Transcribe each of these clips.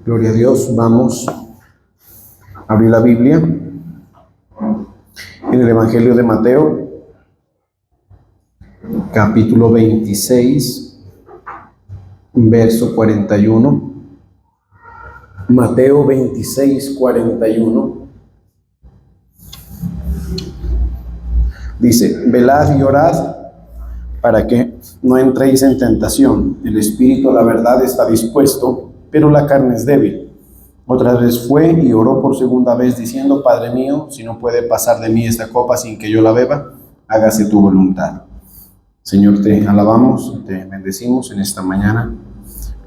Gloria a Dios. Vamos a abrir la Biblia en el Evangelio de Mateo, capítulo 26, verso 41. Mateo 26, 41. Dice: velad y orad para que no entréis en tentación. El espíritu a la verdad está dispuesto, pero la carne es débil. Otra vez fue y oró por segunda vez, diciendo: Padre mío, si no puede pasar de mí esta copa sin que yo la beba, hágase tu voluntad. Señor, te alabamos, te bendecimos en esta mañana,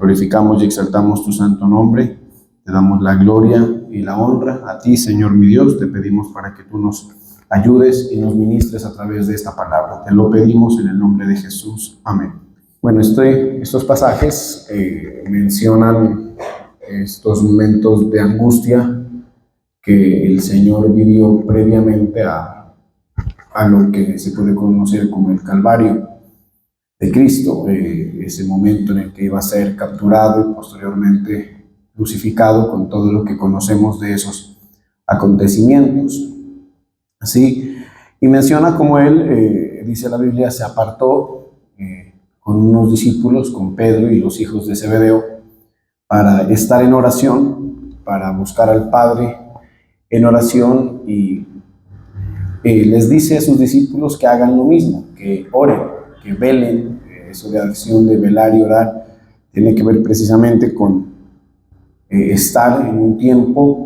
glorificamos y exaltamos tu santo nombre, te damos la gloria y la honra a ti, Señor mi Dios. Te pedimos para que tú nos ayudes y nos ministres a través de esta palabra. Te lo pedimos en el nombre de Jesús. Amén. Bueno, estos pasajes mencionan estos momentos de angustia que el Señor vivió previamente a lo que se puede conocer como el Calvario de Cristo, ese momento en el que iba a ser capturado y posteriormente crucificado, con todo lo que conocemos de esos acontecimientos. Así, y menciona cómo él, dice la Biblia, se apartó con unos discípulos, con Pedro y los hijos de Zebedeo, para estar en oración, para buscar al Padre en oración, y les dice a sus discípulos que hagan lo mismo, que oren, que velen. Eso de acción de velar y orar tiene que ver precisamente con estar en un tiempo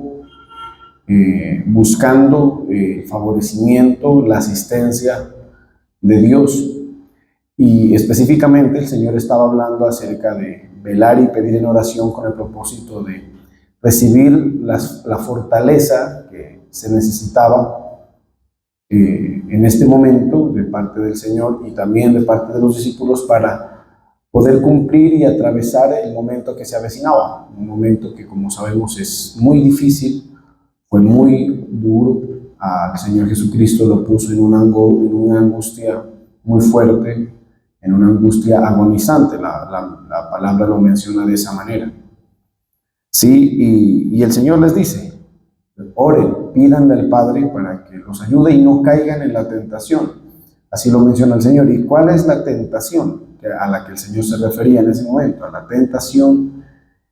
buscando el favorecimiento, la asistencia de Dios. Y específicamente el Señor estaba hablando acerca de velar y pedir en oración con el propósito de recibir la fortaleza que se necesitaba en este momento de parte del Señor y también de parte de los discípulos para poder cumplir y atravesar el momento que se avecinaba, un momento que, como sabemos, es muy difícil, fue muy duro. Al Señor Jesucristo lo puso en una angustia muy fuerte, en una angustia agonizante. La palabra lo menciona de esa manera. Sí, y el Señor les dice: oren, pídanle al Padre para que los ayude y no caigan en la tentación. Así lo menciona el Señor. ¿Y cuál es la tentación a la que el Señor se refería en ese momento? A la tentación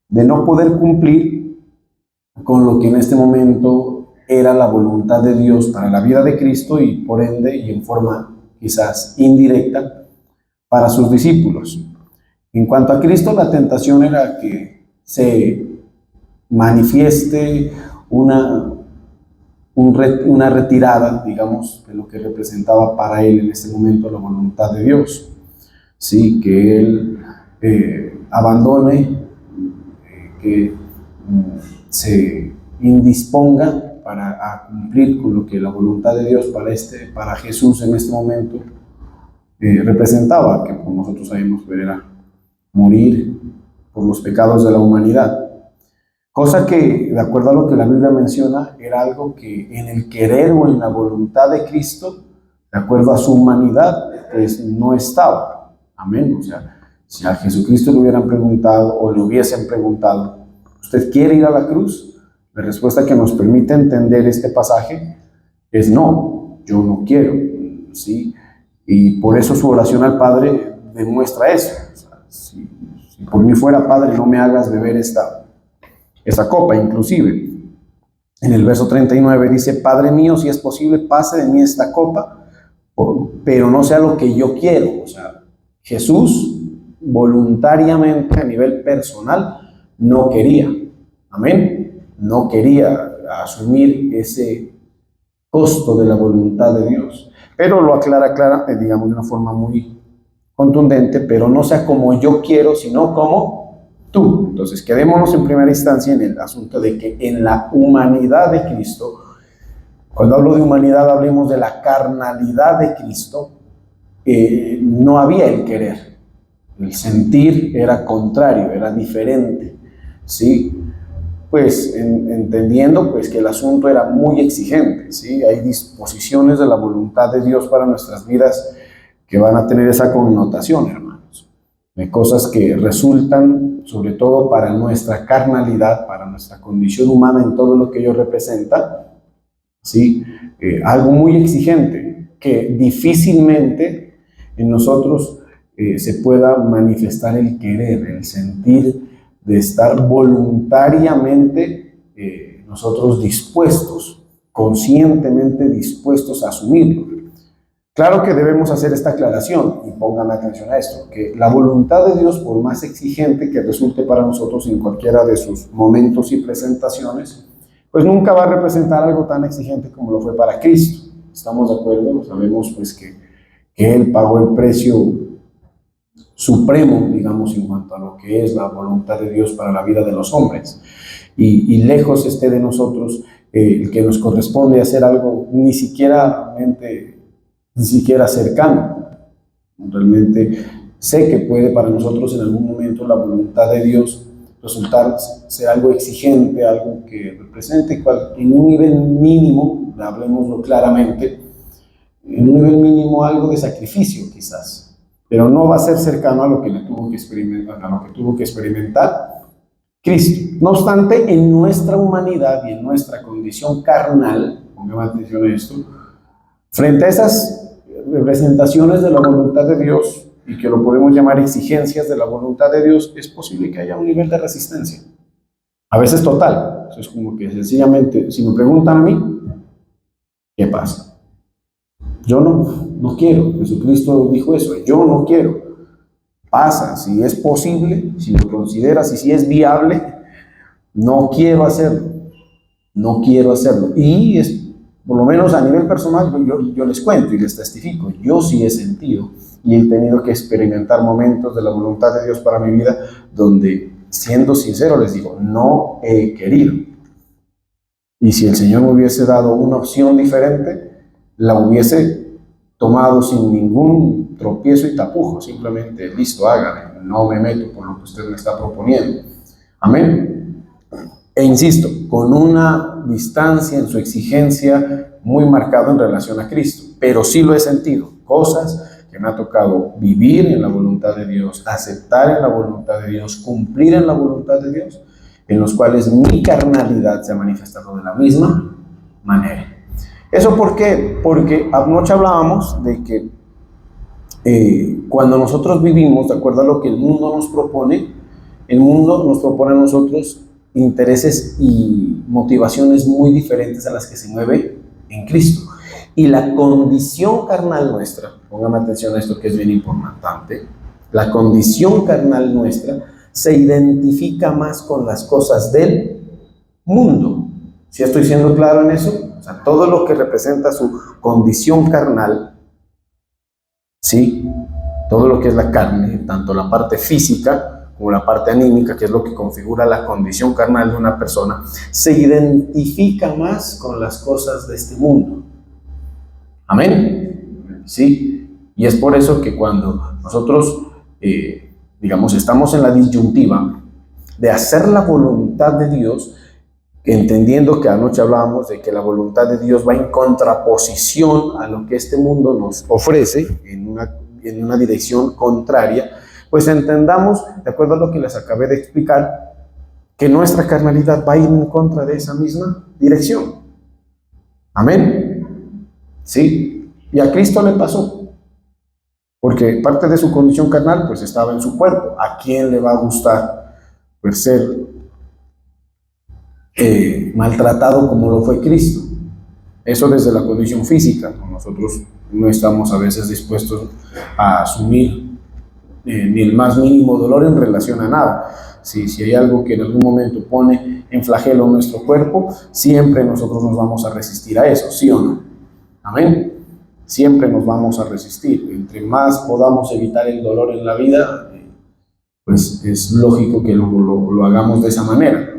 de no poder cumplir con lo que en este momento era la voluntad de Dios para la vida de Cristo y por ende, y en forma quizás indirecta, para sus discípulos. En cuanto a Cristo, la tentación era que se manifieste una retirada, digamos, de lo que representaba para él en este momento la voluntad de Dios. Sí, que él abandone, que se indisponga para cumplir con lo que la voluntad de Dios para Jesús en este momento representaba, que como nosotros sabemos era morir por los pecados de la humanidad. Cosa que, de acuerdo a lo que la Biblia menciona, era algo que en el querer o en la voluntad de Cristo, de acuerdo a su humanidad, pues no estaba. Amén. O sea, si a Jesucristo le hubieran preguntado o le hubiesen preguntado: ¿usted quiere ir a la cruz? La respuesta que nos permite entender este pasaje es: no, yo no quiero. ¿Sí? Y por eso su oración al Padre demuestra eso. O sea, si por mí fuera, Padre, no me hagas beber esta copa. Inclusive en el verso 39 dice: Padre mío, si es posible, pase de mí esta copa, pero no sea lo que yo quiero. O sea, Jesús voluntariamente, a nivel personal, no quería. Amén. No quería asumir ese costo de la voluntad de Dios, pero lo aclara, digamos, de una forma muy contundente: pero no sea como yo quiero, sino como tú. Entonces, quedémonos en primera instancia en el asunto de que en la humanidad de Cristo, cuando hablo de humanidad, hablemos de la carnalidad de Cristo, no había el querer. El sentir era contrario, era diferente, ¿sí? Pues entendiendo pues que el asunto era muy exigente, ¿sí? Hay disposiciones de la voluntad de Dios para nuestras vidas que van a tener esa connotación, hermanos, de cosas que resultan sobre todo para nuestra carnalidad, para nuestra condición humana en todo lo que ello representa, ¿sí? Algo muy exigente que difícilmente en nosotros se pueda manifestar el querer, el sentir de estar voluntariamente nosotros dispuestos, conscientemente dispuestos a asumirlo. Claro que debemos hacer esta aclaración, y pongan atención a esto, que la voluntad de Dios, por más exigente que resulte para nosotros en cualquiera de sus momentos y presentaciones, pues nunca va a representar algo tan exigente como lo fue para Cristo. ¿Estamos de acuerdo? Sabemos pues que Él pagó el precio supremo, digamos, en cuanto a lo que es la voluntad de Dios para la vida de los hombres. Y lejos esté de nosotros el que nos corresponde hacer algo ni siquiera cercano. Realmente sé que puede para nosotros en algún momento la voluntad de Dios resultar ser algo exigente, algo que represente en un nivel mínimo, hablemoslo claramente, en un nivel mínimo algo de sacrificio quizás, pero no va a ser cercano a lo que tuvo que experimentar Cristo. No obstante, en nuestra humanidad y en nuestra condición carnal, pongamos atención a esto, frente a esas representaciones de la voluntad de Dios, y que lo podemos llamar exigencias de la voluntad de Dios, es posible que haya un nivel de resistencia, a veces total. Es como que sencillamente, si me preguntan a mí, ¿qué pasa? Yo no quiero. Jesucristo dijo eso, yo no quiero. Pasa, si es posible, si lo consideras y si es viable, no quiero hacerlo. Y por lo menos a nivel personal, yo les cuento y les testifico, yo sí he sentido y he tenido que experimentar momentos de la voluntad de Dios para mi vida donde, siendo sincero, les digo, no he querido. Y si el Señor me hubiese dado una opción diferente, la hubiese tomado sin ningún tropiezo y tapujo, simplemente, listo, hágale, no me meto por lo que usted me está proponiendo. Amén. E insisto, con una distancia en su exigencia muy marcada en relación a Cristo, pero sí lo he sentido, cosas que me ha tocado vivir en la voluntad de Dios, aceptar en la voluntad de Dios, cumplir en la voluntad de Dios, en los cuales mi carnalidad se ha manifestado de la misma manera. ¿Eso por qué? Porque anoche hablábamos de que cuando nosotros vivimos de acuerdo a lo que el mundo nos propone a nosotros intereses y motivaciones muy diferentes a las que se mueve en Cristo. Y la condición carnal nuestra, póngame atención a esto que es bien importante, la condición carnal nuestra se identifica más con las cosas del mundo. ¿Sí estoy siendo claro en eso? O sea, todo lo que representa su condición carnal, ¿sí? Todo lo que es la carne, tanto la parte física como la parte anímica, que es lo que configura la condición carnal de una persona, se identifica más con las cosas de este mundo. ¿Amén? ¿Sí? Y es por eso que cuando nosotros, estamos en la disyuntiva de hacer la voluntad de Dios, entendiendo que anoche hablábamos de que la voluntad de Dios va en contraposición a lo que este mundo nos ofrece, en una dirección contraria, pues entendamos, de acuerdo a lo que les acabé de explicar, que nuestra carnalidad va a ir en contra de esa misma dirección. Amén. ¿Sí? Y a Cristo le pasó, porque parte de su condición carnal pues estaba en su cuerpo. ¿A quién le va a gustar pues ser maltratado como lo fue Cristo? Eso desde la condición física. Nosotros no estamos a veces dispuestos a asumir ni el más mínimo dolor en relación a nada. Si hay algo que en algún momento pone en flagelo nuestro cuerpo, siempre nosotros nos vamos a resistir a eso, ¿sí o no? Amén. Siempre nos vamos a resistir. Entre más podamos evitar el dolor en la vida, pues es lógico que lo hagamos de esa manera.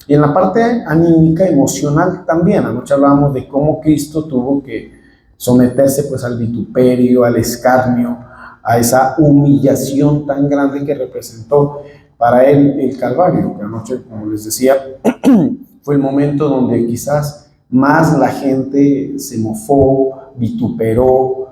Y en la parte anímica, emocional también. Anoche hablábamos de cómo Cristo tuvo que someterse pues al vituperio, al escarnio, a esa humillación tan grande que representó para él el Calvario, que anoche, como les decía, fue el momento donde quizás más la gente se mofó, vituperó,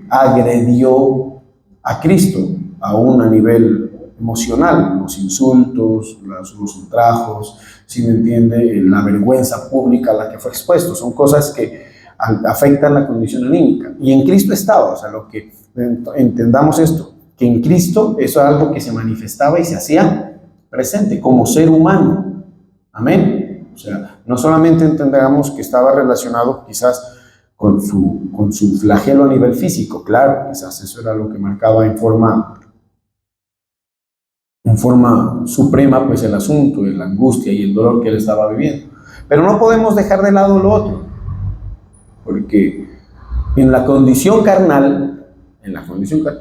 agredió a Cristo, aún a nivel emocional, los insultos, los ultrajos, si me entiende, la vergüenza pública a la que fue expuesto, son cosas que afectan la condición anímica. Y en Cristo estaba, o sea, lo que entendamos esto, que en Cristo eso es algo que se manifestaba y se hacía presente como ser humano. Amén. O sea, no solamente entendamos que estaba relacionado quizás con su flagelo a nivel físico, claro, quizás eso era lo que marcaba en forma suprema pues el asunto, la angustia y el dolor que él estaba viviendo. Pero no podemos dejar de lado lo otro, porque en la condición carnal,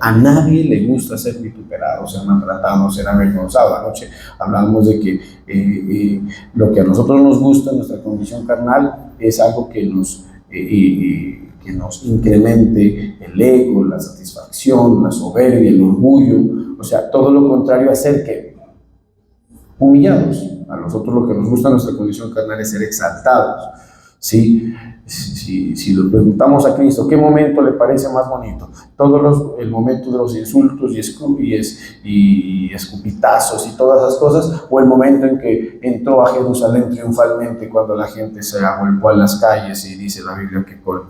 a nadie le gusta ser vituperado, ser maltratado, ser avergonzado. Anoche hablamos de que lo que a nosotros nos gusta, nuestra condición carnal, es algo que nos incremente el ego, la satisfacción, la soberbia, el orgullo. O sea, todo lo contrario a ser que humillados. A nosotros lo que nos gusta en nuestra condición carnal es ser exaltados. ¿Sí? Si lo preguntamos a Cristo, ¿qué momento le parece más bonito? El momento de los insultos y escupitazos y todas esas cosas, o el momento en que entró a Jerusalén triunfalmente cuando la gente se agolpó en las calles y dice la Biblia que con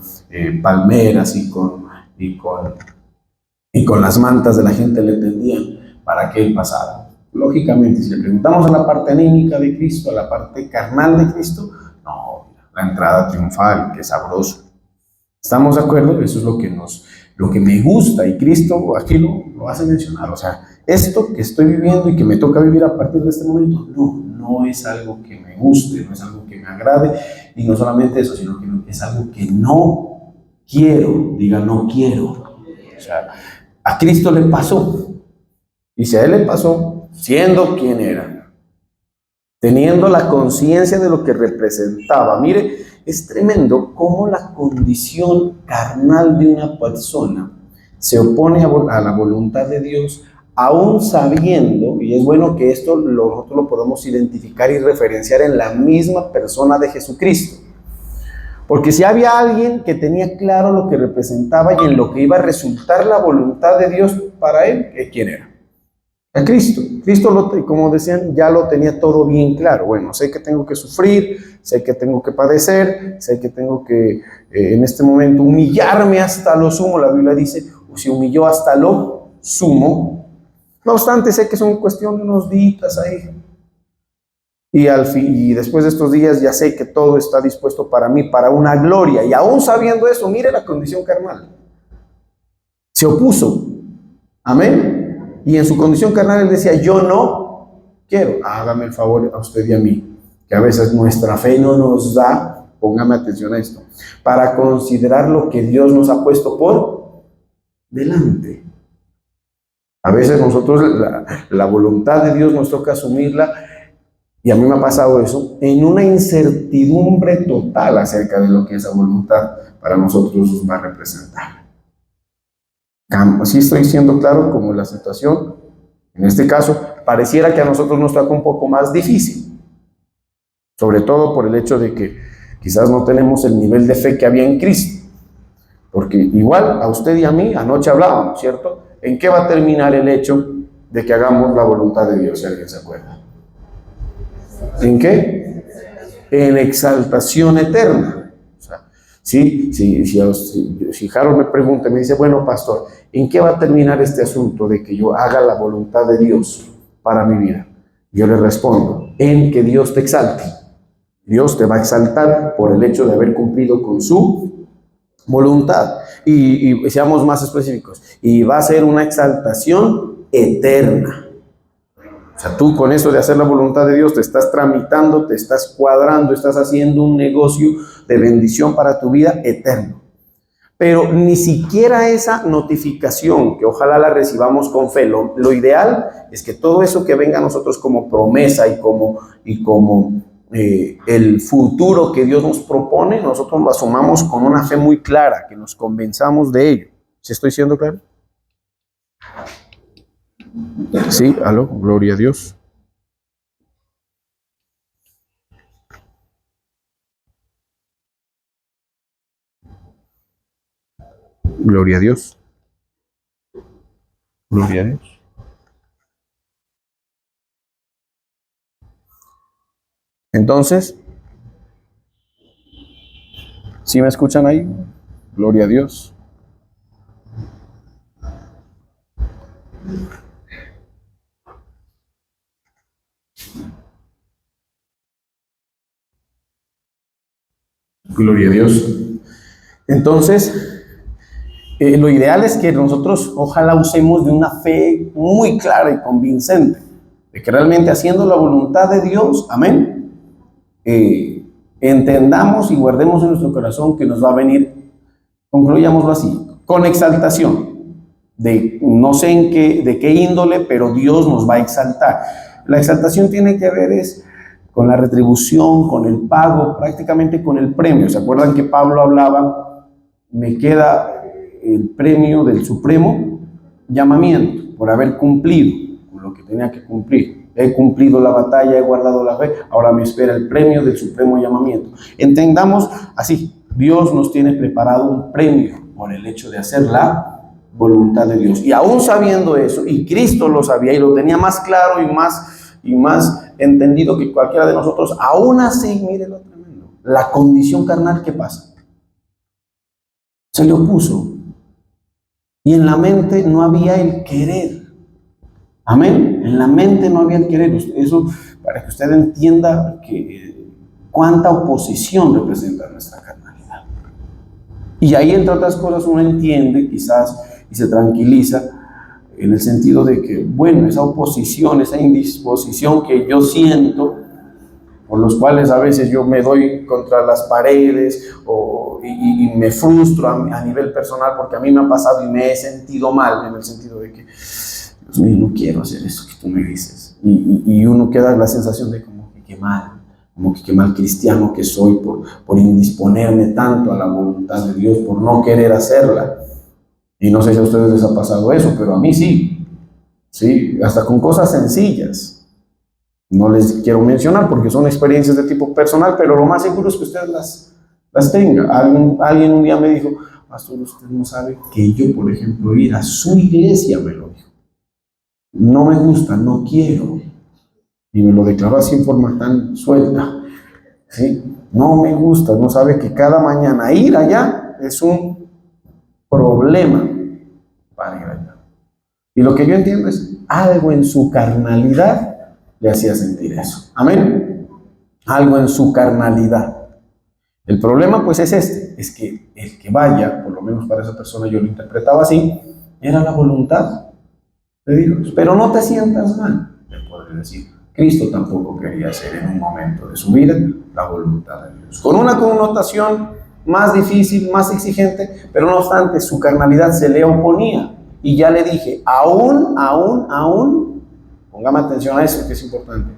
palmeras y con las mantas de la gente le tendían para que él pasara. Lógicamente, si le preguntamos a la parte anímica de Cristo, a la parte carnal de Cristo, no, la entrada triunfal, qué sabroso. ¿Estamos de acuerdo? Eso es lo que me gusta, y Cristo aquí lo hace mencionar. O sea, esto que estoy viviendo y que me toca vivir a partir de este momento, no es algo que me guste, no es algo que me agrade, y no solamente eso, sino que es algo que no quiero. Diga, no quiero. O sea, a Cristo le pasó, y si a él le pasó, siendo quien era, teniendo la conciencia de lo que representaba. Mire, es tremendo cómo la condición carnal de una persona se opone a la voluntad de Dios, aún sabiendo, y es bueno que esto nosotros lo podemos identificar y referenciar en la misma persona de Jesucristo. Porque si había alguien que tenía claro lo que representaba y en lo que iba a resultar la voluntad de Dios para él, ¿quién era? A Cristo. Cristo, como decían, ya lo tenía todo bien claro. Bueno, sé que tengo que sufrir, sé que tengo que padecer, sé que tengo que en este momento humillarme hasta lo sumo. La Biblia dice, se humilló hasta lo sumo. No obstante, sé que son cuestión de unos días ahí. Y después de estos días ya sé que todo está dispuesto para mí, para una gloria. Y aún sabiendo eso, mire la condición carnal. Se opuso. Amén. Y en su condición carnal él decía, yo no quiero. Hágame el favor a usted y a mí, que a veces nuestra fe no nos da, póngame atención a esto, para considerar lo que Dios nos ha puesto por delante. A veces nosotros la voluntad de Dios nos toca asumirla, y a mí me ha pasado eso, en una incertidumbre total acerca de lo que esa voluntad para nosotros nos va a representar. Así estoy siendo claro como la situación, en este caso, pareciera que a nosotros nos toca un poco más difícil, sobre todo por el hecho de que quizás no tenemos el nivel de fe que había en Cristo, porque igual a usted y a mí anoche hablábamos, ¿cierto? ¿En qué va a terminar el hecho de que hagamos la voluntad de Dios, si alguien se acuerda? ¿En qué? En exaltación eterna. O sea, si Harold me pregunta, me dice, bueno, pastor, ¿en qué va a terminar este asunto de que yo haga la voluntad de Dios para mi vida? Yo le respondo, en que Dios te exalte. Dios te va a exaltar por el hecho de haber cumplido con su voluntad. Y seamos más específicos, y va a ser una exaltación eterna. O sea, tú con eso de hacer la voluntad de Dios te estás tramitando, te estás cuadrando, estás haciendo un negocio de bendición para tu vida eterno. Pero ni siquiera esa notificación, que ojalá la recibamos con fe, lo ideal es que todo eso que venga a nosotros como promesa y como el futuro que Dios nos propone, nosotros lo asumamos con una fe muy clara, que nos convenzamos de ello. ¿Sí estoy siendo claro? Sí, aló, gloria a Dios. Gloria a Dios. Gloria a Dios. Entonces, ¿sí me escuchan ahí? Gloria a Dios. Gloria a Dios. Entonces, lo ideal es que nosotros ojalá usemos de una fe muy clara y convincente, de que realmente haciendo la voluntad de Dios, amén, entendamos y guardemos en nuestro corazón que nos va a venir, concluyámoslo así, con exaltación, de no sé de qué índole, pero Dios nos va a exaltar. La exaltación tiene que ver con la retribución, con el pago, prácticamente con el premio. ¿Se acuerdan que Pablo hablaba? Me queda el premio del supremo llamamiento por haber cumplido con lo que tenía que cumplir. He cumplido la batalla, he guardado la fe, ahora me espera el premio del supremo llamamiento. Entendamos así, Dios nos tiene preparado un premio por el hecho de hacer la voluntad de Dios. Y aún sabiendo eso, y Cristo lo sabía y lo tenía más claro y más entendido que cualquiera de nosotros, aún así, mire lo tremendo, la condición carnal, ¿qué pasa? Se le opuso. Y en la mente no había el querer. Amén. En la mente no había el querer. Eso para que usted entienda cuánta oposición representa nuestra carnalidad. Y ahí, entre otras cosas, uno entiende quizás y se tranquiliza en el sentido de que, bueno, esa oposición, esa indisposición que yo siento, por los cuales a veces yo me doy contra las paredes y me frustro a nivel personal porque a mí me ha pasado y me he sentido mal, en el sentido de que, Dios mío, no quiero hacer eso que tú me dices. Y uno queda la sensación de como que qué mal cristiano que soy por indisponerme tanto a la voluntad de Dios, por no querer hacerla. Y no sé si a ustedes les ha pasado eso, pero a mí sí. Sí, hasta con cosas sencillas. No les quiero mencionar porque son experiencias de tipo personal, pero lo más seguro es que usted las tenga. Alguien un día me dijo, pastor, usted no sabe que yo, por ejemplo, ir a su iglesia, me lo dijo. No me gusta, no quiero. Y me lo declaró así en forma tan suelta. ¿Sí? No me gusta, no sabe que cada mañana ir allá es un problema para ir allá. Y lo que yo entiendo es algo en su carnalidad le hacía sentir eso. Amén. Algo en su carnalidad. El problema pues es es que el que vaya, por lo menos para esa persona yo lo interpretaba así, era la voluntad de Dios. Pero no te sientas mal, le podré decir. Cristo tampoco quería hacer en un momento de su vida la voluntad de Dios. Con una connotación más difícil, más exigente, pero no obstante su carnalidad se le oponía. Y ya le dije, aún, póngame atención a eso que es importante,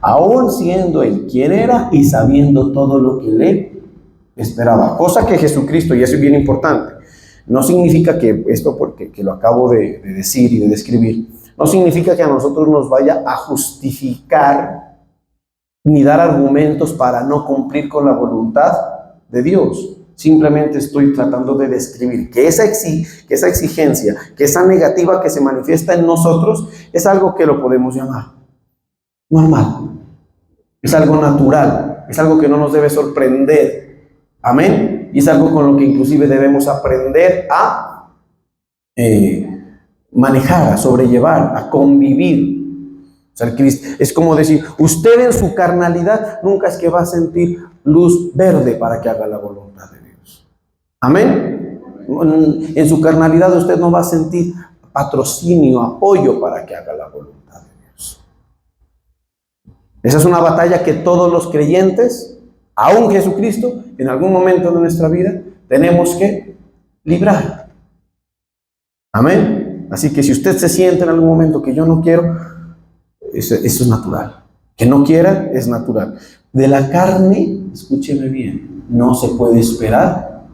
aún siendo él quien era y sabiendo todo lo que le esperaba, cosa que Jesucristo, y eso es bien importante, no significa que esto, porque lo acabo de decir y de describir, no significa que a nosotros nos vaya a justificar ni dar argumentos para no cumplir con la voluntad de Dios. Simplemente estoy tratando de describir que esa exigencia, que esa negativa que se manifiesta en nosotros es algo que lo podemos llamar normal. Es algo natural, es algo que no nos debe sorprender. Amén. Y es algo con lo que inclusive debemos aprender a manejar, a sobrellevar, a convivir. O sea, es como decir, usted en su carnalidad nunca es que va a sentir luz verde para que haga la voluntad de Dios. Amén. En su carnalidad usted no va a sentir patrocinio, apoyo para que haga la voluntad de Dios. Esa es una batalla que todos los creyentes, aún Jesucristo, en algún momento de nuestra vida, tenemos que librar. Amén. Así que si usted se siente en algún momento que yo no quiero, eso es natural. Que no quiera es natural. De la carne, escúcheme bien, no se puede esperar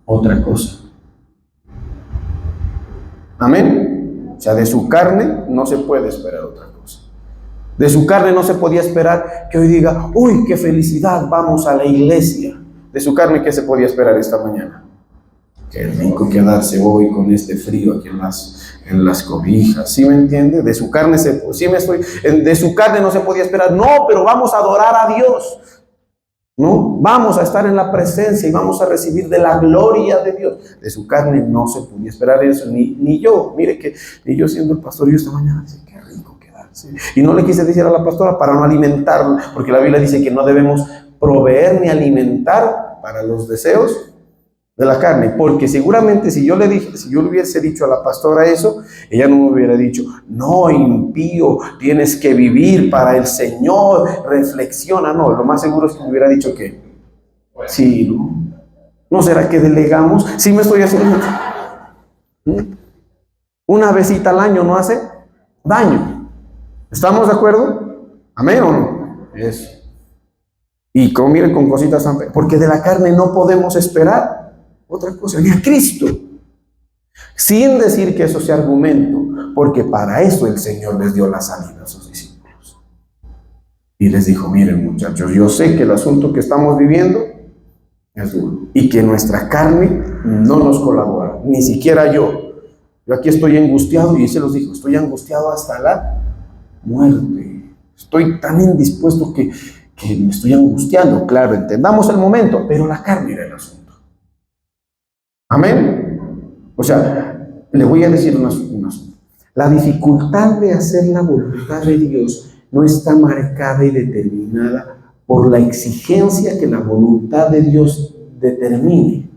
otra cosa. Amén. O sea, de su carne no se puede esperar otra cosa. De su carne no se podía esperar que hoy diga, uy, qué felicidad, vamos a la iglesia. De su carne, ¿qué se podía esperar esta mañana? Qué rico quedarse hoy con este frío aquí en las cobijas, ¿sí me entiende? De su carne de su carne no se podía esperar. No, pero vamos a adorar a Dios. No, vamos a estar en la presencia y vamos a recibir de la gloria de Dios. De su carne no se podía esperar eso, ni yo. Mire que ni yo siendo el pastor, yo esta mañana dije, qué rico quedarse. Y no le quise decir a la pastora para no alimentarlo, porque la Biblia dice que no debemos proveer ni alimentar para los deseos de la carne, porque seguramente si yo le hubiese dicho a la pastora eso, ella no me hubiera dicho, no, impío, tienes que vivir para el Señor, reflexiona. No, lo más seguro es que me hubiera dicho que sí, ¿no? ¿No será que delegamos? Sí me estoy haciendo. Una vecita al año no hace daño. ¿Estamos de acuerdo? ¿Amén o no? Eso. Y como miren con cositas tan... Porque de la carne no podemos esperar otra cosa, ni a Cristo. Sin decir que eso sea argumento, porque para eso el Señor les dio la salida a sus discípulos. Y les dijo, miren muchachos, yo sé que el asunto que estamos viviendo es duro y que nuestra carne no nos colabora, ni siquiera yo. Yo aquí estoy angustiado, y se los dijo, estoy angustiado hasta la muerte. Estoy tan indispuesto que me estoy angustiando. Claro, entendamos el momento, pero la carne era el asunto. Amén. O sea, le voy a decir una cosa. La dificultad de hacer la voluntad de Dios no está marcada y determinada por la exigencia que la voluntad de Dios determine.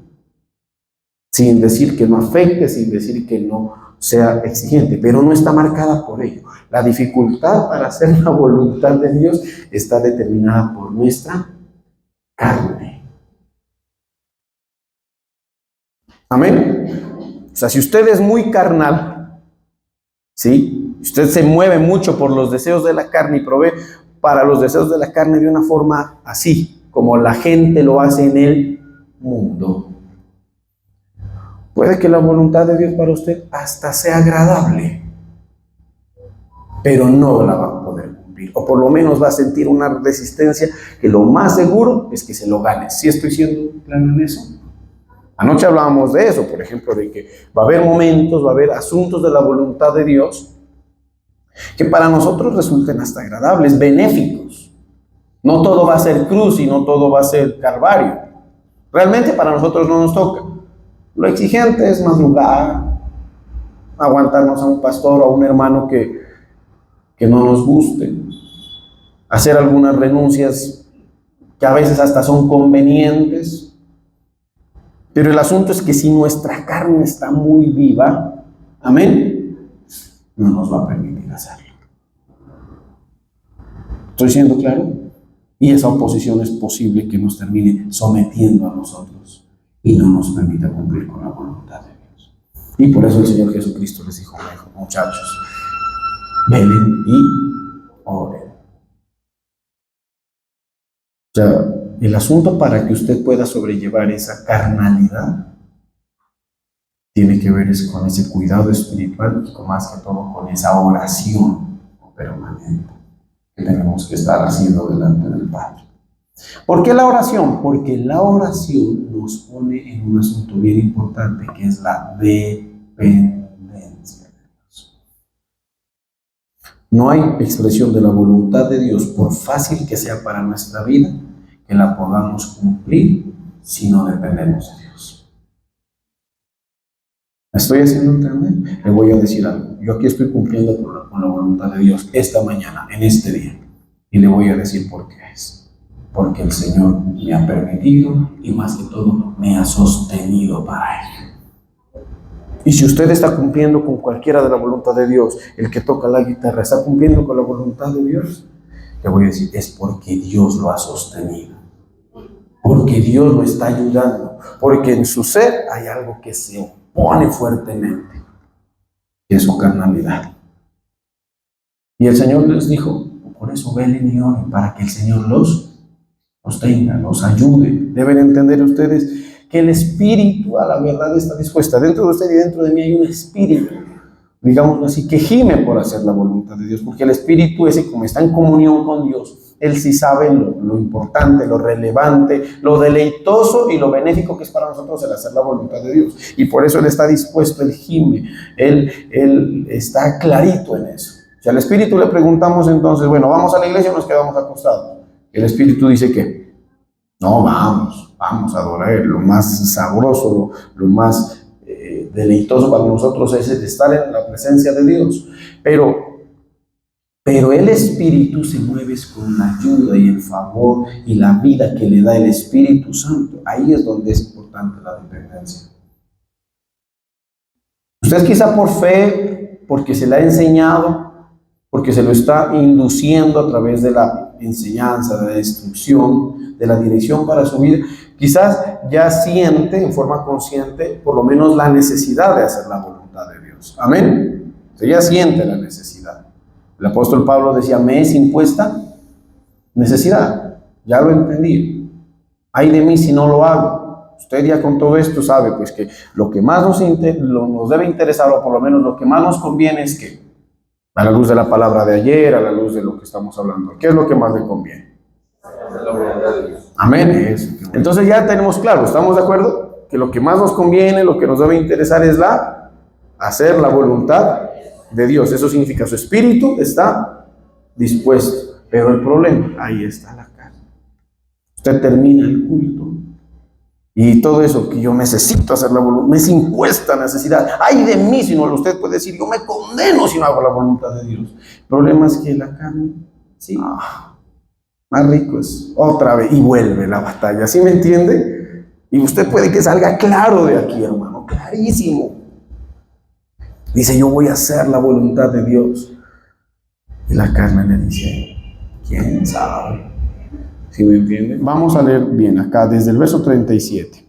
Sin decir que no afecte, sin decir que no sea exigente, pero no está marcada por ello. La dificultad para hacer la voluntad de Dios está determinada por nuestra carne. Amén. O sea, si usted es muy carnal, ¿sí? Usted se mueve mucho por los deseos de la carne y provee para los deseos de la carne de una forma así, como la gente lo hace en el mundo. Puede que la voluntad de Dios para usted hasta sea agradable, pero no la va a poder cumplir, o por lo menos va a sentir una resistencia que lo más seguro es que se lo gane. ¿Sí estoy siendo claro en eso? Anoche hablábamos de eso, por ejemplo, de que va a haber momentos, va a haber asuntos de la voluntad de Dios que para nosotros resulten hasta agradables, benéficos. No todo va a ser cruz y no todo va a ser calvario. Realmente para nosotros no nos toca. Lo exigente es madrugar, aguantarnos a un pastor o a un hermano que no nos guste, hacer algunas renuncias que a veces hasta son convenientes. Pero el asunto es que si nuestra carne está muy viva, amén, no nos va a permitir hacerlo. ¿Estoy siendo claro? Y esa oposición es posible que nos termine sometiendo a nosotros y no nos permita cumplir con la voluntad de Dios. Y por eso el Señor Jesucristo les dijo, muchachos, velen y oren. O sea, el asunto para que usted pueda sobrellevar esa carnalidad tiene que ver es con ese cuidado espiritual y con, más que todo, con esa oración permanente que tenemos que estar haciendo delante del Padre. ¿Por qué la oración? Porque la oración nos pone en un asunto bien importante, que es la dependencia de Dios. No hay expresión de la voluntad de Dios, por fácil que sea para nuestra vida, que la podamos cumplir si no dependemos de Dios. ¿Me estoy haciendo entender? Le voy a decir algo. Yo aquí estoy cumpliendo con la voluntad de Dios esta mañana, en este día. Y le voy a decir por qué es. Porque el Señor me ha permitido y más que todo me ha sostenido para ello. Y si usted está cumpliendo con cualquiera de la voluntad de Dios, el que toca la guitarra está cumpliendo con la voluntad de Dios, le voy a decir, es porque Dios lo ha sostenido. Porque Dios lo está ayudando. Porque en su ser hay algo que se opone fuertemente, que es su carnalidad. Y el Señor les dijo, por eso velen y oren, para que el Señor los tenga, los ayude. Deben entender ustedes que el espíritu a la verdad está dispuesta. Dentro de usted y dentro de mí hay un espíritu, digámoslo así, que gime por hacer la voluntad de Dios, porque el espíritu ese, como está en comunión con Dios, Él sí sabe lo importante, lo relevante, lo deleitoso y lo benéfico que es para nosotros el hacer la voluntad de Dios. Y por eso Él está dispuesto, Él gime, Él está clarito en eso. Si al Espíritu le preguntamos entonces, bueno, ¿vamos a la iglesia o nos quedamos acostados? El Espíritu dice que no, vamos a adorar. Lo más sabroso, lo más deleitoso para nosotros es estar en la presencia de Dios. Pero el Espíritu se mueve con la ayuda y el favor y la vida que le da el Espíritu Santo. Ahí es donde es importante la dependencia. Usted quizá por fe, porque se le ha enseñado, porque se lo está induciendo a través de la enseñanza, de la instrucción, de la dirección para su vida, quizás ya siente en forma consciente por lo menos la necesidad de hacer la voluntad de Dios. Amén. Usted ya siente la necesidad. El apóstol Pablo decía, me es impuesta necesidad. Ya lo entendí. Ay de mí si no lo hago. Usted ya con todo esto sabe pues que lo que más nos debe interesar, o por lo menos lo que más nos conviene es que, a la luz de la palabra de ayer, a la luz de lo que estamos hablando, ¿qué es lo que más le conviene? Amén. Entonces ya tenemos claro, ¿estamos de acuerdo? Que lo que más nos conviene, lo que nos debe interesar es hacer la voluntad de Dios. Eso significa su espíritu está dispuesto. Pero el problema, ahí está la carne. Usted termina el culto y todo eso que yo necesito hacer la voluntad, me es impuesta necesidad. Ay de mí si no, usted puede decir, yo me condeno si no hago la voluntad de Dios. El problema es que la carne, sí, más rico es otra vez y vuelve la batalla. ¿Sí me entiende? Y usted puede que salga claro de aquí, hermano, clarísimo. Dice, yo voy a hacer la voluntad de Dios. Y la carne le dice, ¿quién sabe? ¿Sí me entienden? Vamos a leer bien acá, desde el verso 37.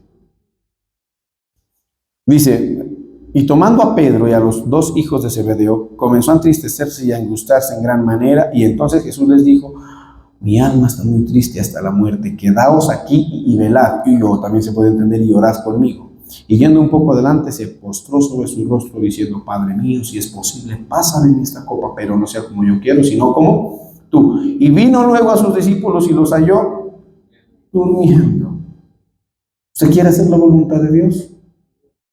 Dice, y tomando a Pedro y a los dos hijos de Zebedeo, comenzó a entristecerse y a angustiarse en gran manera. Y entonces Jesús les dijo, mi alma está muy triste hasta la muerte. Quedaos aquí y velad. Y yo también se puede entender, y orad conmigo. Y yendo un poco adelante, se postró sobre su rostro, diciendo, Padre mío, si es posible, pasa de mí esta copa, pero no sea como yo quiero, sino como tú. Y vino luego a sus discípulos y los halló durmiendo. ¿Usted quiere hacer la voluntad de Dios?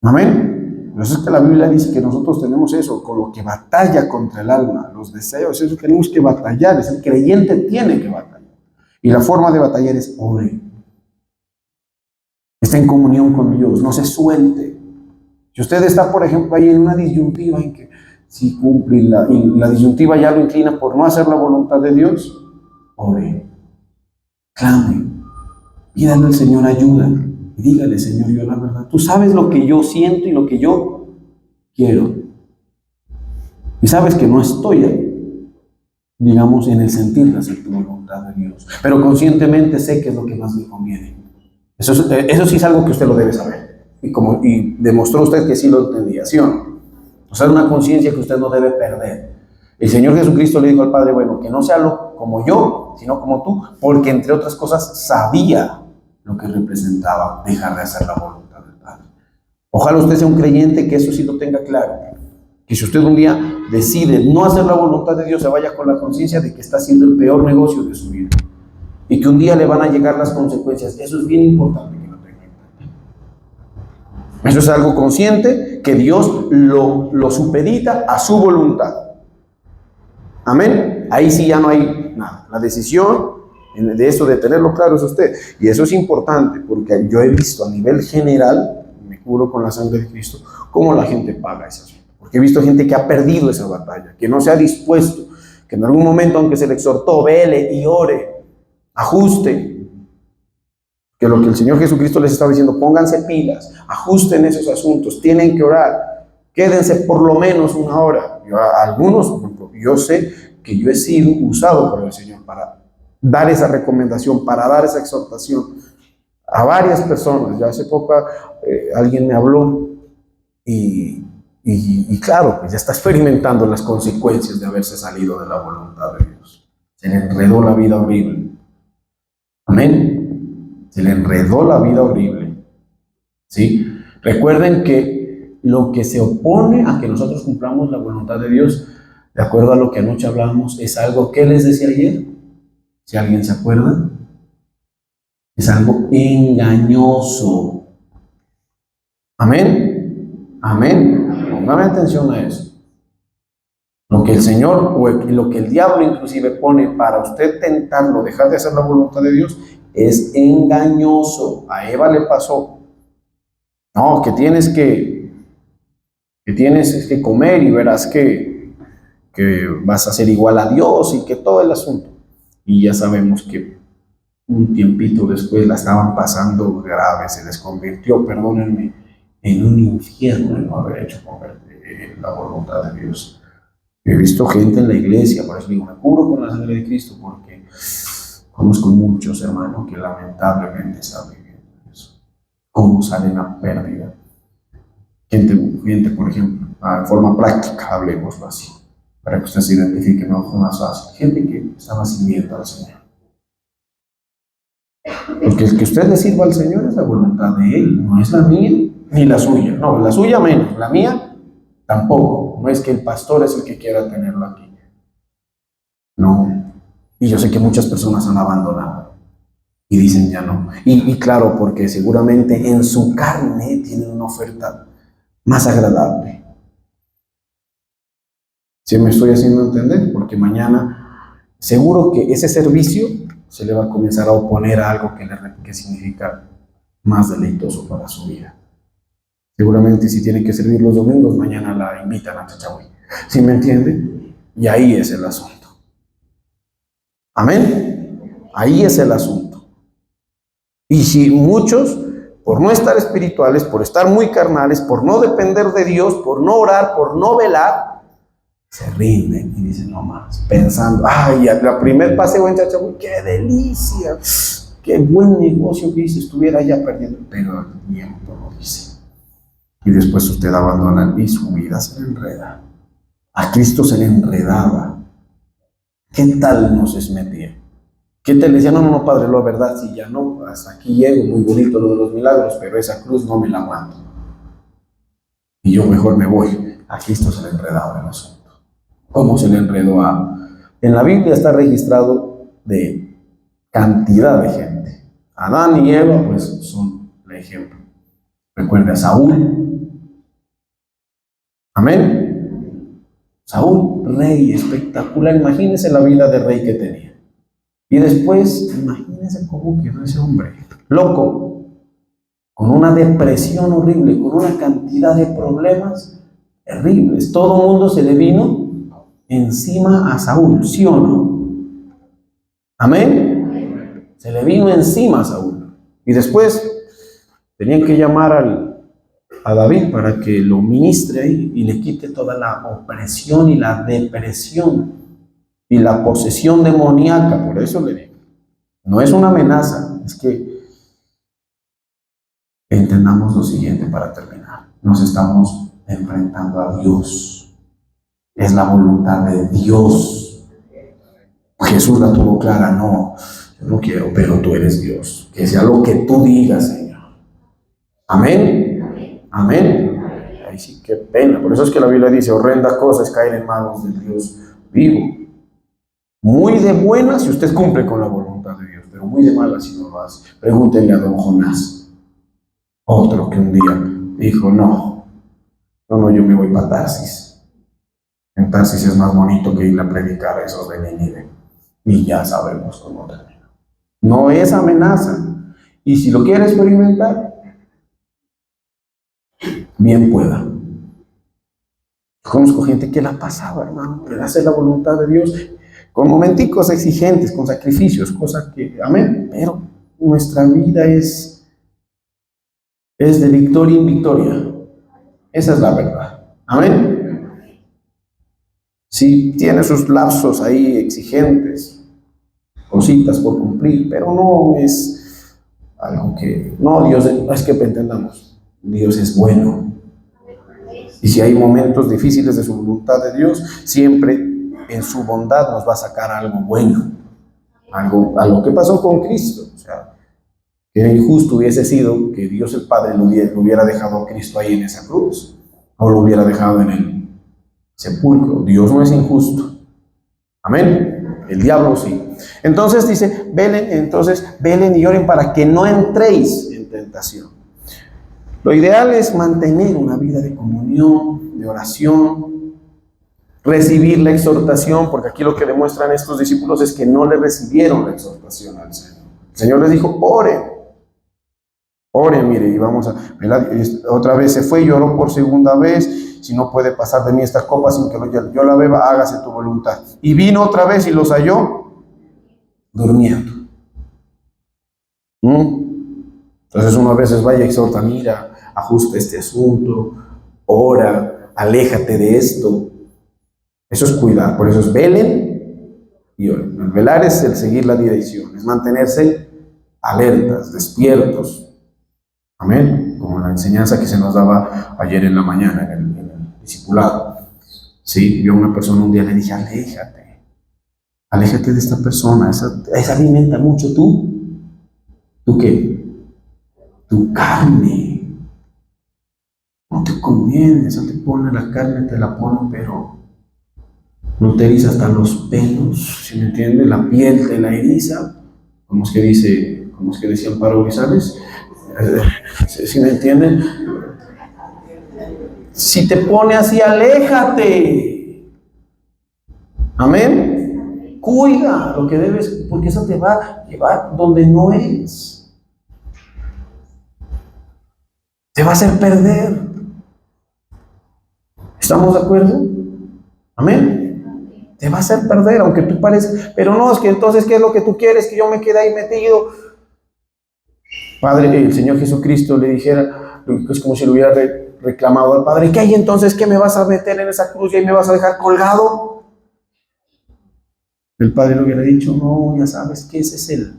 Amén. Por eso es que la Biblia dice que nosotros tenemos eso, con lo que batalla contra el alma, los deseos, eso tenemos que batallar, el creyente tiene que batallar. Y la forma de batallar es ore. Está en comunión con Dios, no se suelte. Si usted está, por ejemplo, ahí en una disyuntiva en que si cumple y la disyuntiva ya lo inclina por no hacer la voluntad de Dios, ore, clame, pídale al Señor ayuda y dígale, Señor, yo la verdad, tú sabes lo que yo siento y lo que yo quiero. Y sabes que no estoy, digamos, en el sentir de hacer tu voluntad de Dios, pero conscientemente sé que es lo que más me conviene. Eso sí es algo que usted lo debe saber. Y demostró usted que sí lo entendía, ¿sí o no? O sea, es una conciencia que usted no debe perder. El Señor Jesucristo le dijo al Padre, bueno, que no sea como yo, sino como tú, porque entre otras cosas sabía lo que representaba dejar de hacer la voluntad del Padre. Ojalá usted sea un creyente que eso sí lo tenga claro. Que si usted un día decide no hacer la voluntad de Dios, se vaya con la conciencia de que está haciendo el peor negocio de su vida. Y que un día le van a llegar las consecuencias. Eso es bien importante que lo tenga en cuenta. Eso es algo consciente, que Dios lo supedita a su voluntad. Amén. Ahí sí ya no hay nada. La decisión de eso, de tenerlo claro, es usted. Y eso es importante, porque yo he visto a nivel general, me cubro con la sangre de Cristo, cómo la gente paga ese asunto. Porque he visto gente que ha perdido esa batalla, que no se ha dispuesto, que en algún momento, aunque se le exhortó, vele y ore, ajuste, que lo que el Señor Jesucristo les estaba diciendo, pónganse pilas, ajusten esos asuntos, tienen que orar, quédense por lo menos una hora. Algunos, por ejemplo, yo sé que yo he sido usado por el Señor para dar esa recomendación, para dar esa exhortación a varias personas. Ya hace poco alguien me habló y claro, pues ya está experimentando las consecuencias de haberse salido de la voluntad de Dios. Se le enredó la vida horrible. Amén. Se le enredó la vida horrible. ¿Sí? Recuerden que lo que se opone a que nosotros cumplamos la voluntad de Dios, de acuerdo a lo que anoche hablamos, es algo que les decía ayer. Si alguien se acuerda, es algo engañoso. Amén. Amén. Póngame atención a eso. Lo que el Señor o lo que el diablo inclusive pone para usted tentarlo, dejar de hacer la voluntad de Dios, es engañoso. A Eva le pasó. No, que tienes que comer y verás que vas a ser igual a Dios y que todo el asunto. Y ya sabemos que un tiempito después la estaban pasando grave, se les convirtió, perdónenme, en un infierno el no haber hecho la voluntad de Dios. He visto gente en la iglesia, por eso digo, me cubro con la sangre de Cristo, porque conozco muchos hermanos que lamentablemente están viviendo eso. ¿Cómo salen a pérdida? Gente, por ejemplo, de forma práctica, hablemoslo así, para que usted se identifique más fácil. Gente que estaba sirviendo al Señor. Porque el que usted le sirva al Señor es la voluntad de Él, no es la mía ni la suya. No, la suya menos, la mía tampoco. No es que el pastor es el que quiera tenerlo aquí. No. Y yo sé que muchas personas han abandonado y dicen ya no. Y claro, porque seguramente en su carne tienen una oferta más agradable. ¿Sí me estoy haciendo entender? Porque mañana seguro que ese servicio se le va a comenzar a oponer a algo que significa más deleitoso para su vida. Seguramente si tiene que servir los domingos, mañana la invitan a Chachahuí. ¿Sí me entiende? Y ahí es el asunto. Amén. Ahí es el asunto. Y si muchos, por no estar espirituales, por estar muy carnales, por no depender de Dios, por no orar, por no velar, se rinden y dicen no más, pensando, ay, la primer paseo en Chachahuí, qué delicia, qué buen negocio que hice, estuviera ya perdiendo, pero el tiempo lo dice. Y después usted abandona y su vida se le enreda. A Cristo se le enredaba. ¿Qué tal nos metía? ¿Qué te le decía? No, Padre, la verdad, sí, ya no, hasta aquí llego, muy bonito lo de los milagros, pero esa cruz no me la aguanto. Y yo mejor me voy. A Cristo se le enredaba el asunto. ¿Cómo se le enredó En la Biblia está registrado de cantidad de gente. Adán y Eva, pues, son el ejemplo. Recuerda a Saúl. Amén. Saúl, rey espectacular. Imagínense la vida de rey que tenía. Y después, imagínense cómo quedó ese hombre. Loco. Con una depresión horrible, con una cantidad de problemas terribles. Todo el mundo se le vino encima a Saúl, ¿sí o no? Amén. Se le vino encima a Saúl. Y después tenían que llamar a David para que lo ministre ahí y le quite toda la opresión y la depresión y la posesión demoníaca. Por eso le digo, no es una amenaza, es que entendamos lo siguiente para terminar. Nos estamos enfrentando a Dios. Es la voluntad de Dios. Jesús la tuvo clara, no, yo no quiero, pero tú eres Dios. Que sea lo que tú digas, Señor. Amén. Amén. Ay, sí, qué pena. Por eso es que la Biblia dice, horrenda cosa es caer en manos del Dios vivo. Muy de buena si usted cumple con la voluntad de Dios, pero muy de mala si no lo hace. Pregúntenle a don Jonás, otro que un día dijo, no, yo me voy para Tarsis. En Tarsis es más bonito que ir a predicar a esos de Nínive. Y ya sabemos cómo termina. No es amenaza. Y si lo quiere experimentar, bien pueda. Conozco gente que la pasaba, hermano, que hace la voluntad de Dios con momenticos exigentes, con sacrificios, cosas que, amén, pero nuestra vida es de victoria en victoria. Esa es la verdad. Amén. Sí, tiene sus lapsos ahí exigentes, cositas por cumplir, pero no es algo que, no, Dios, es que entendamos, Dios es bueno. Y si hay momentos difíciles de su voluntad de Dios, siempre en su bondad nos va a sacar algo bueno, algo a lo que pasó con Cristo. O sea, que injusto hubiese sido que Dios el Padre lo hubiera dejado a Cristo ahí en esa cruz, o lo hubiera dejado en el sepulcro. Dios no es injusto. Amén. el diablo sí. Entonces dice, velen y oren para que no entréis en tentación. Lo ideal es mantener una vida de comunión, de oración, recibir la exhortación, porque aquí lo que demuestran estos discípulos es que no le recibieron la exhortación al Señor. El Señor les dijo, oren, mire, y vamos a, ¿verdad? Otra vez se fue y oró por segunda vez, si no puede pasar de mí esta copa sin que yo la beba, hágase tu voluntad. Y vino otra vez y los halló durmiendo. Entonces uno a veces vaya y exhorta, mira, ajusta este asunto, ora, aléjate de esto. Eso es cuidar, por eso es velen y oren. El velar es el seguir la dirección, es mantenerse alertas, despiertos. Amén, como la enseñanza que se nos daba ayer en la mañana en el discipulado. Sí, yo a una persona un día le dije, aléjate de esta persona, esa alimenta mucho ¿tú qué? Tu carne. No te conviene, esa te pone la carne, te la pone, pero no te eriza hasta los pelos, ¿sí me entiende? La piel te la eriza, como es que decía Amparo Grisales, ¿sí me entienden? Si te pone así, aléjate. Amén. Cuida lo que debes, porque eso te va a llevar donde no es. Te va a hacer perder. ¿Estamos de acuerdo? Amén. Te va a hacer perder, aunque tú parezcas. Pero no, es que entonces, ¿qué es lo que tú quieres? Que yo me quede ahí metido. Padre, el Señor Jesucristo le dijera, es como si le hubiera reclamado al Padre, ¿qué hay entonces? ¿Qué me vas a meter en esa cruz y ahí me vas a dejar colgado? El Padre le hubiera dicho, no, ya sabes que ese es el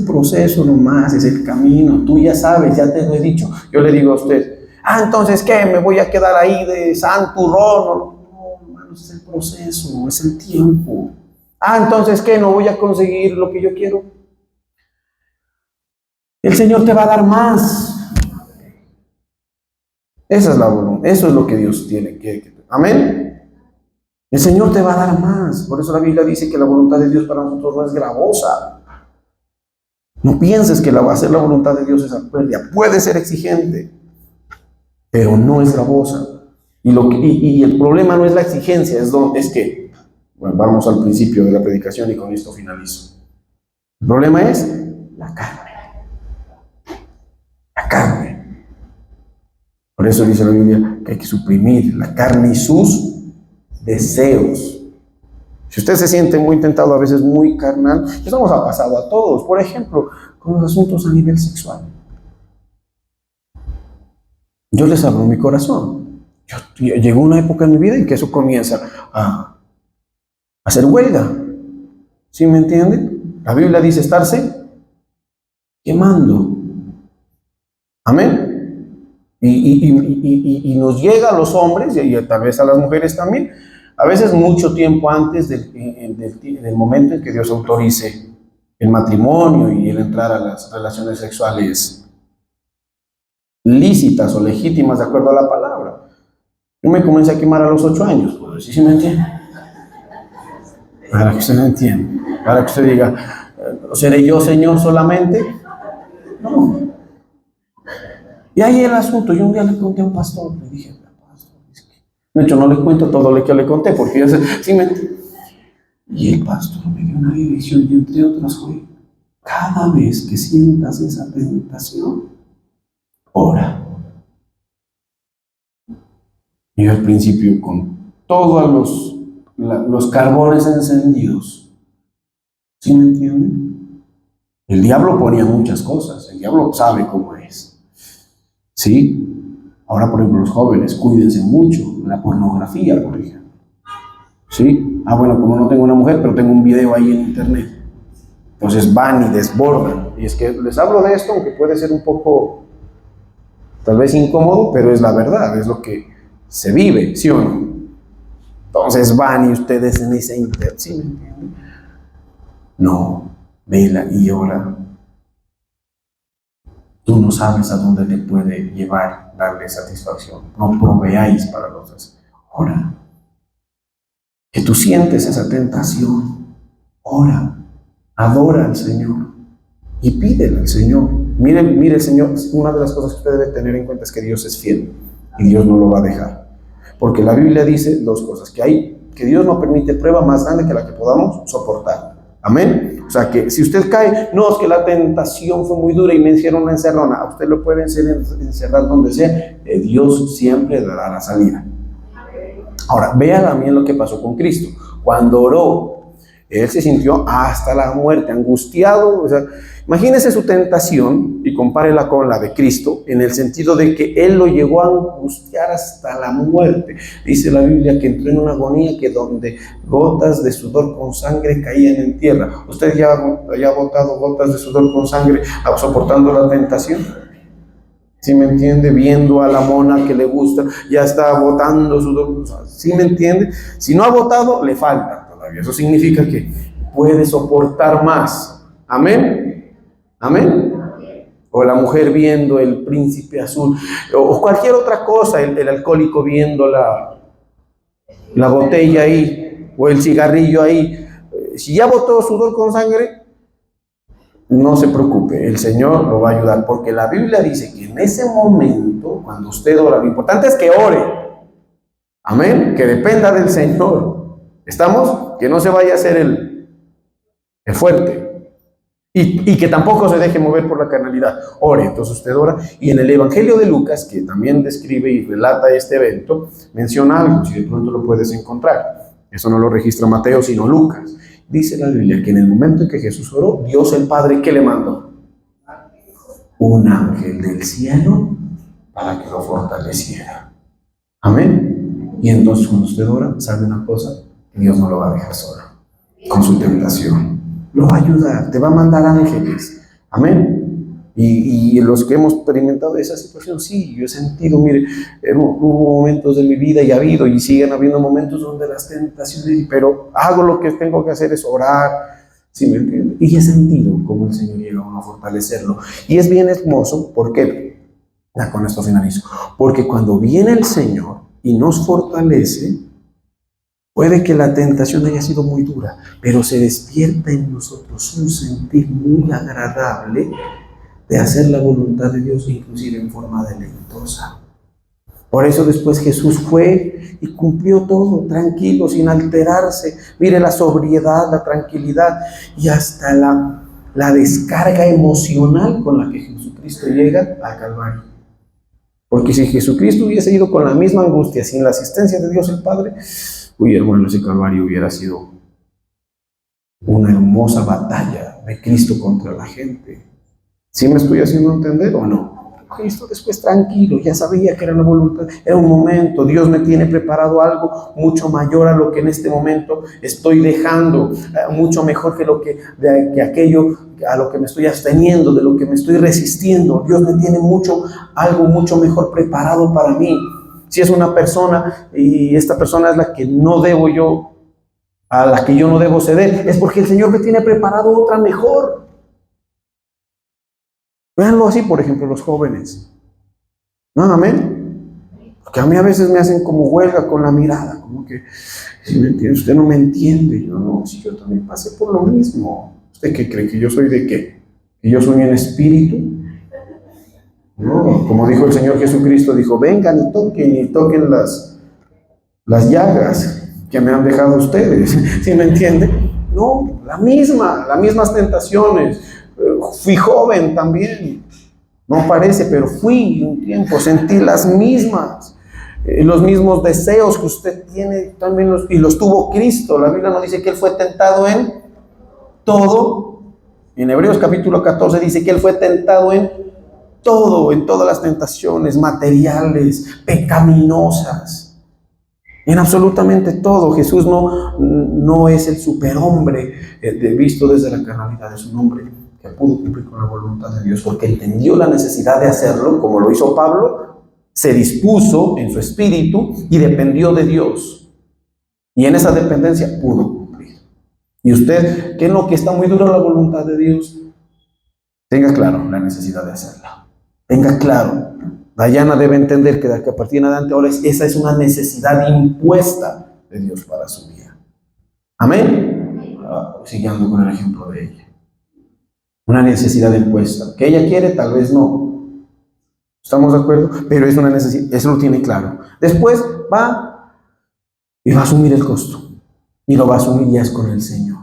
proceso nomás, es el camino, tú ya sabes, ya te lo he dicho. Yo le digo a usted, entonces ¿qué? ¿Me voy a quedar ahí de santurrón? No, hermano, es el proceso, es el tiempo. Entonces ¿qué? ¿No voy a conseguir lo que yo quiero? El Señor te va a dar más. Esa es la voluntad, eso es lo que Dios tiene que. Amén. El Señor te va a dar más. Por eso la Biblia dice que la voluntad de Dios para nosotros no es gravosa. No pienses que hacer la voluntad de Dios es pérdida. Puede ser exigente, pero no es gravosa. Y el problema no es la exigencia, es que, bueno, vamos al principio de la predicación y con esto finalizo. El problema es la carne. La carne. Por eso dice la Biblia que hay que suprimir la carne y sus deseos. Si usted se siente muy tentado, a veces muy carnal, eso nos ha pasado a todos. Por ejemplo, con los asuntos a nivel sexual. Yo les abro mi corazón. Llegó una época en mi vida en que eso comienza a hacer huelga. ¿Sí me entienden? La Biblia dice estarse quemando. Amén. Y nos llega a los hombres y tal vez a las mujeres también, a veces mucho tiempo antes del momento en que Dios autorice el matrimonio y el entrar a las relaciones sexuales lícitas o legítimas de acuerdo a la palabra. Yo me comencé a quemar a los 8 años, ¿sí me entiende? Para que usted me entienda, para que usted diga, ¿seré yo Señor solamente? No. Y ahí el asunto, yo un día le conté a un pastor, le dije, pastor, de hecho no le cuento todo lo que le conté, porque ya sí me entiende. Y el pastor me dio una dirección y entre otras fue, cada vez que sientas esa tentación, ora. Y yo al principio con todos los carbones encendidos, ¿sí me entienden? El diablo ponía muchas cosas, el diablo sabe cómo es, ¿sí? Ahora, por ejemplo, los jóvenes, cuídense mucho, la pornografía, por ejemplo, ¿sí? Bueno, como no tengo una mujer, pero tengo un video ahí en internet, entonces van y desbordan, y es que les hablo de esto, aunque puede ser un poco, tal vez incómodo, pero es la verdad, es lo que se vive, ¿sí o no? Entonces van y ustedes en ese ¿sí me entienden? No, vela y ora. Tú no sabes a dónde te puede llevar, darle satisfacción. No proveáis para los demás. Ora. que tú sientes esa tentación, ora, adora al Señor y pídele al Señor. Mire el Señor, una de las cosas que usted debe tener en cuenta es que Dios es fiel y Dios no lo va a dejar. Porque la Biblia dice dos cosas, que Dios no permite prueba más grande que la que podamos soportar. Amén. O sea, que si usted cae, no, es que la tentación fue muy dura y me hicieron una encerrona. A usted lo pueden encerrar donde sea. Dios siempre dará la salida. Ahora, vea también lo que pasó con Cristo. Cuando oró, Él se sintió hasta la muerte, angustiado. O sea, imagínese su tentación y compárela con la de Cristo, en el sentido de que Él lo llegó a angustiar hasta la muerte. Dice la Biblia que entró en una agonía que donde gotas de sudor con sangre caían en tierra. ¿Usted ya ha botado gotas de sudor con sangre soportando la tentación? ¿Sí me entiende? Viendo a la mona que le gusta, ya está botando sudor. ¿Sí me entiende? Si no ha botado, le falta todavía. Eso significa que puede soportar más. Amén. Amén. O la mujer viendo el príncipe azul, o cualquier otra cosa, el alcohólico viendo la botella ahí, o el cigarrillo ahí. Si ya botó sudor con sangre, no se preocupe, el Señor lo va a ayudar, porque la Biblia dice que en ese momento, cuando usted ora, lo importante es que ore. Amén, que dependa del Señor. ¿Estamos? Que no se vaya a hacer el fuerte. Y que tampoco se deje mover por la carnalidad. Ore, entonces usted ora. Y en el Evangelio de Lucas, que también describe y relata este evento, menciona algo, si de pronto lo puedes encontrar. Eso no lo registra Mateo, sino Lucas. Dice la Biblia que en el momento en que Jesús oró, Dios el Padre, ¿qué le mandó? Un ángel del cielo para que lo fortaleciera. Amén. Y entonces cuando usted ora, ¿sabe una cosa? Dios no lo va a dejar solo con su tentación. Lo va a ayudar, te va a mandar ángeles. Amén. Y los que hemos experimentado esa situación, sí, yo he sentido, mire, hubo momentos de mi vida y ha habido y siguen habiendo momentos donde las tentaciones, pero hago lo que tengo que hacer es orar, ¿sí me entiende? Y he sentido cómo el Señor llega a uno a fortalecerlo. Y es bien hermoso, ¿por qué? Ya con esto finalizo. Porque cuando viene el Señor y nos fortalece, puede que la tentación haya sido muy dura, pero se despierta en nosotros un sentir muy agradable de hacer la voluntad de Dios, inclusive en forma deleitosa. Por eso después Jesús fue y cumplió todo, tranquilo, sin alterarse. Mire la sobriedad, la tranquilidad y hasta la descarga emocional con la que Jesucristo llega al Calvario. Porque si Jesucristo hubiese ido con la misma angustia, sin la asistencia de Dios el Padre, hermano, ese Calvario hubiera sido una hermosa batalla de Cristo contra la gente. ¿Sí me estoy haciendo entender o no? Cristo después tranquilo, ya sabía que era la voluntad, era un momento, Dios me tiene preparado algo mucho mayor a lo que en este momento estoy dejando, mucho mejor que aquello a lo que me estoy absteniendo, de lo que me estoy resistiendo. Dios me tiene algo mucho mejor preparado para mí. Si es una persona y esta persona es la que no debo yo, a la que yo no debo ceder, es porque el Señor me tiene preparado otra mejor. Véanlo así, por ejemplo, los jóvenes. ¿No? Amén. Porque a mí a veces me hacen como huelga con la mirada, como que, si me entiende, usted no me entiende. Yo no, si yo también pasé por lo mismo. ¿Usted qué cree? ¿Que yo soy de qué? ¿Que yo soy en espíritu? No, como dijo el Señor Jesucristo, dijo, vengan y toquen las llagas que me han dejado ustedes. ¿Sí me entiende? No, las mismas tentaciones. Fui joven también, no parece, pero fui un tiempo, sentí las mismas, los mismos deseos que usted tiene también, y los tuvo Cristo. La Biblia nos dice que Él fue tentado en todo. En Hebreos capítulo 14 dice que Él fue tentado en todo, en todas las tentaciones materiales, pecaminosas, en absolutamente todo. Jesús no es el superhombre visto desde la carnalidad, es un hombre que pudo cumplir con la voluntad de Dios, porque entendió la necesidad de hacerlo, como lo hizo Pablo, se dispuso en su espíritu y dependió de Dios. Y en esa dependencia pudo cumplir. Y usted, ¿qué es lo que está muy duro la voluntad de Dios? Tenga claro la necesidad de hacerla. Tenga claro. Dayana debe entender que a partir de adelante ahora esa es una necesidad impuesta de Dios para su vida. Amén. Siguiendo con el ejemplo de ella. Una necesidad impuesta. Que ella quiere, tal vez no. ¿Estamos de acuerdo? Pero es una necesidad, eso lo tiene claro. Después va y va a asumir el costo. Y lo va a asumir ya es con el Señor.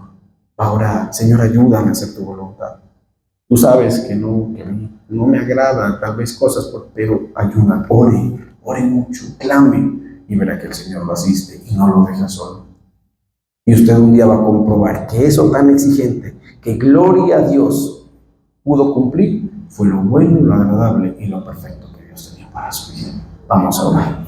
Va a orar: Señor, ayúdame a hacer tu voluntad. Tú sabes que no me agrada tal vez cosas, pero ayuda, ore mucho, clame, y verá que el Señor lo asiste y no lo deja solo. Y usted un día va a comprobar que eso tan exigente, que gloria a Dios pudo cumplir, fue lo bueno, lo agradable y lo perfecto que Dios tenía para su vida. Vamos a orar.